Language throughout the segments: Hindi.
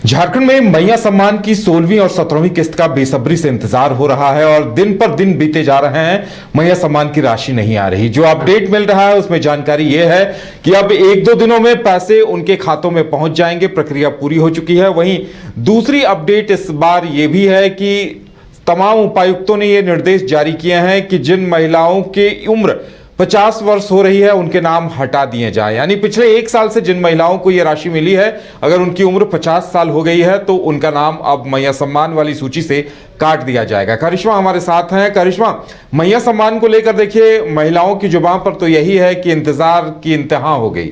झारखंड में मैया सम्मान की 16वीं और 17वीं किस्त का बेसब्री से इंतजार हो रहा है और दिन पर दिन बीते जा रहे हैं, मैया सम्मान की राशि नहीं आ रही। जो अपडेट मिल रहा है उसमें जानकारी यह है कि अब 1-2 दिनों में पैसे उनके खातों में पहुंच जाएंगे। प्रक्रिया पूरी हो चुकी है। वहीं दूसरी अपडेट इस बार यह भी है कि तमाम उपायुक्तों ने यह निर्देश जारी किए हैं कि जिन महिलाओं की उम्र 50 वर्ष हो रही है उनके नाम हटा दिए जाए। यानी पिछले 1 साल से जिन महिलाओं को यह राशि मिली है, अगर उनकी उम्र 50 साल हो गई है तो उनका नाम अब मैया सम्मान वाली सूची से काट दिया जाएगा। करिश्मा हमारे साथ हैं। करिश्मा, मैया सम्मान को लेकर देखिए महिलाओं की जुबान पर तो यही है कि इंतजार की इंतहा हो गई।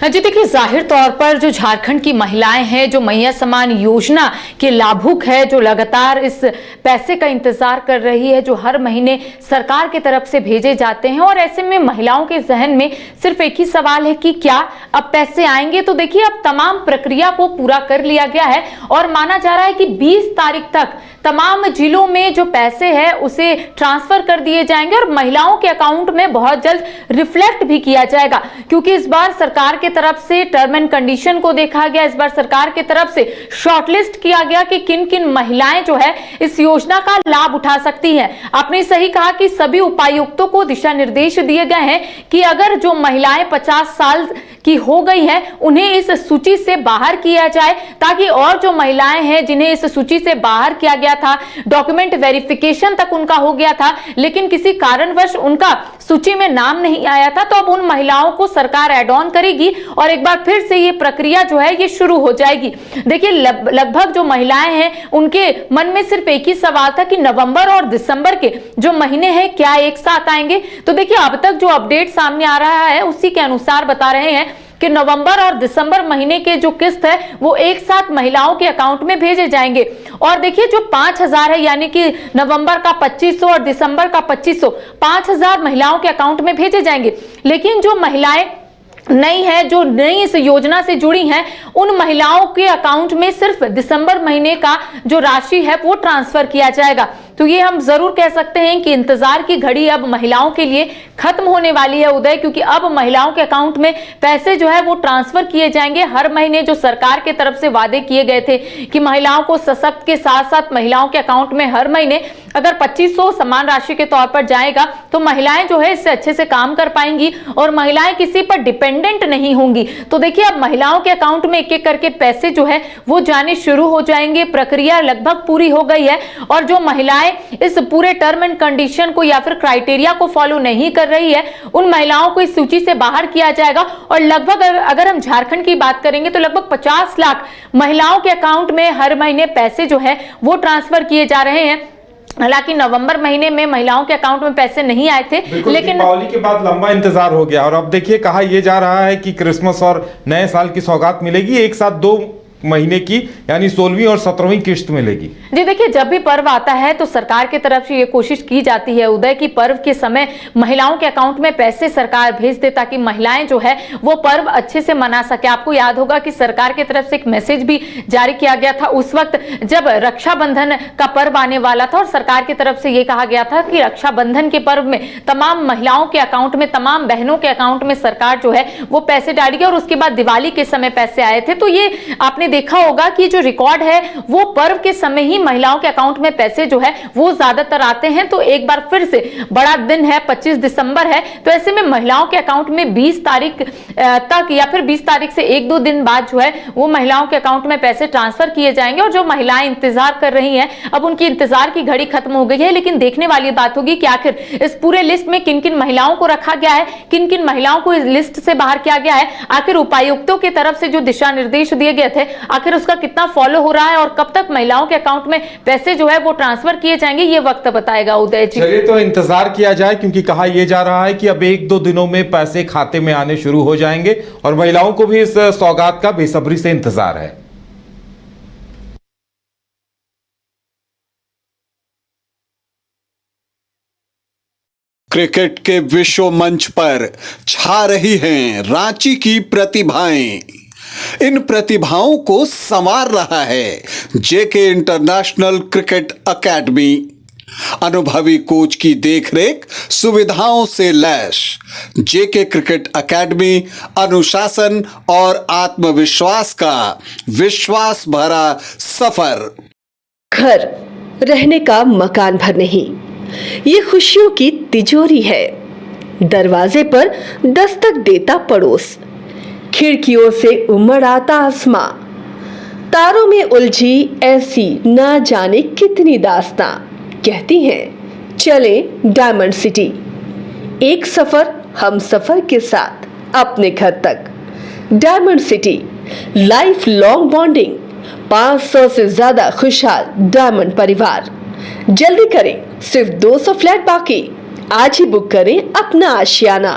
जी देखिए, जाहिर तौर पर जो झारखंड की महिलाएं हैं, जो मैया सम्मान योजना के लाभुक है, जो लगातार इस पैसे का इंतजार कर रही है, जो हर महीने सरकार की तरफ से भेजे जाते हैं, और ऐसे में महिलाओं के जहन में सिर्फ एक ही सवाल है कि क्या अब पैसे आएंगे। तो देखिए, अब तमाम प्रक्रिया को पूरा कर लिया गया है और माना जा रहा है कि 20 तारीख तक तमाम जिलों में जो पैसे हैं उसे ट्रांसफर कर दिए जाएंगे और महिलाओं के अकाउंट में बहुत जल्द रिफ्लेक्ट भी किया जाएगा, क्योंकि इस बार सरकार की तरफ से टर्म एंड कंडीशन को देखा गया। इस बार सरकार की तरफ से शॉर्टलिस्ट किया गया कि किन किन महिलाएं जो है इस योजना का लाभ उठा सकती हैं। आपने सही कहा कि सभी उपायुक्तों को दिशा निर्देश दिए गए हैं कि अगर जो महिलाएं 50 साल की हो गई है उन्हें इस सूची से बाहर किया जाए, ताकि और जो महिलाएं हैं जिन्हें इस सूची से बाहर किया गया था, डॉक्यूमेंट वेरिफिकेशन तक उनका हो गया था लेकिन किसी कारणवश उनका सूची में नाम नहीं आया था, तो अब उन महिलाओं को सरकार ऐड ऑन करेगी और एक बार फिर से ये प्रक्रिया जो है ये शुरू हो जाएगी। देखिए, लगभग जो महिलाएं हैं उनके मन में सिर्फ एक ही सवाल था कि नवंबर और दिसंबर के जो महीने हैं क्या एक साथ आएंगे। तो देखिए, अब तक जो अपडेट सामने आ रहा है उसी के अनुसार बता रहे हैं कि नवंबर और दिसंबर महीने के जो किस्त है वो एक साथ महिलाओं के अकाउंट में भेजे जाएंगे। और देखिए, जो 5000 है, यानी कि नवंबर का 2500 और दिसंबर का 2500, 5000 महिलाओं के अकाउंट में भेजे जाएंगे। लेकिन जो महिलाएं नई है, जो नई इस योजना से जुड़ी हैं, उन महिलाओं के अकाउंट में सिर्फ दिसंबर महीने का जो राशि है वो ट्रांसफर किया जाएगा। तो ये हम जरूर कह सकते हैं कि इंतजार की घड़ी अब महिलाओं के लिए खत्म होने वाली है उदय, क्योंकि अब महिलाओं के अकाउंट में पैसे जो है वो ट्रांसफर किए जाएंगे। हर महीने जो सरकार के तरफ से वादे किए गए थे कि महिलाओं को सशक्त के साथ साथ महिलाओं के अकाउंट में हर महीने अगर 2500 समान राशि के तौर पर जाएगा तो महिलाएं जो है इससे अच्छे से काम कर पाएंगी और महिलाएं किसी पर डिपेंडेंट नहीं होंगी। तो देखिए, अब महिलाओं के अकाउंट में एक एक करके पैसे जो है वो जाने शुरू हो जाएंगे। प्रक्रिया लगभग पूरी हो गई है और जो महिलाएं इस पूरे टर्म एंड कंडीशन को या फिर क्राइटेरिया को फॉलो नहीं कर रही है उन महिलाओं को इस सूची से बाहर किया जाएगा। और लगभग अगर हम झारखंड की बात करेंगे तो लगभग 50 लाख महिलाओं के अकाउंट में हर महीने पैसे जो है वो ट्रांसफर किए जा रहे हैं। हालांकि नवंबर महीने में महिलाओं के अकाउंट में पैसे नहीं आए थे, लेकिन दीपावली के बाद लंबा इंतजार हो गया और अब देखिए कहा यह जा रहा है कि क्रिसमस और नए साल की सौगात मिलेगी एक साथ 2 महीने की, यानी 16वीं और 17वीं किस्त मिलेगी। जी देखिए, जब भी पर्व आता है तो सरकार की तरफ से ये कोशिश की जाती है उदय की पर्व के समय महिलाओं के अकाउंट में पैसे सरकार भेज दे ताकि महिलाएं जो है वो पर्व अच्छे से मना सके। आपको याद होगा कि सरकार की तरफ से एक मैसेज भी जारी किया गया था उस वक्त जब रक्षाबंधन का पर्व आने वाला था और सरकार की तरफ से ये कहा गया था कि रक्षाबंधन के पर्व में तमाम महिलाओं के अकाउंट में, तमाम बहनों के अकाउंट में सरकार जो है वो पैसे डालेगी और उसके बाद दिवाली के समय पैसे आए थे। तो ये आपने देखा होगा कि जो रिकॉर्ड है वो पर्व के समय ही महिलाओं के अकाउंट में पैसे जो है वो ज्यादातर आते हैं। तो एक बार फिर से बड़ा दिन है, 25 दिसंबर है, तो ऐसे में महिलाओं के अकाउंट में 20 तारीख तक या फिर 20 तारीख से 1-2 दिन बाद जो है वो महिलाओं के अकाउंट में पैसे ट्रांसफर किए जाएंगे। और जो महिलाएं इंतजार कर रही हैं अब उनकी इंतजार की घड़ी खत्म हो गई है। लेकिन देखने वाली बात होगी कि आखिर इस पूरे लिस्ट में किन किन महिलाओं को रखा गया है, किन किन महिलाओं को इस लिस्ट से बाहर किया गया है। आखिर उपायुक्तों की तरफ से जो दिशा निर्देश दिए गए थे आखिर उसका कितना फॉलो हो रहा है और कब तक महिलाओं के अकाउंट में पैसे जो है वो ट्रांसफर किए जाएंगे ये वक्त बताएगा उदय जी। चलिए तो इंतजार किया जाए, क्योंकि कहा यह जा रहा है कि अब 1-2 दिनों में पैसे खाते में आने शुरू हो जाएंगे और महिलाओं को भी इस सौगात का बेसब्री से इंतजार है। क्रिकेट के विश्व मंच पर छा रही हैं रांची की प्रतिभाएं। इन प्रतिभाओं को संवार रहा है जेके इंटरनेशनल क्रिकेट एकेडमी। अनुभवी कोच की देखरेख, सुविधाओं से लैस। जेके क्रिकेट एकेडमी अनुशासन और आत्मविश्वास का विश्वास भरा सफर। घर रहने का मकान भर नहीं, ये खुशियों की तिजोरी है। दरवाजे पर दस्तक देता पड़ोस, खिड़कियों से उमड़ आता आसमां, तारों में उलझी ऐसी ना जाने कितनी दास्तां। कहती हैं चले डायमंड सिटी, एक सफर हम सफर के साथ अपने घर तक। Diamond city, life long bonding, 500 से ज्यादा खुशहाल डायमंड परिवार। जल्दी करें, सिर्फ 200 फ्लैट बाकी। आज ही बुक करें अपना आशियाना।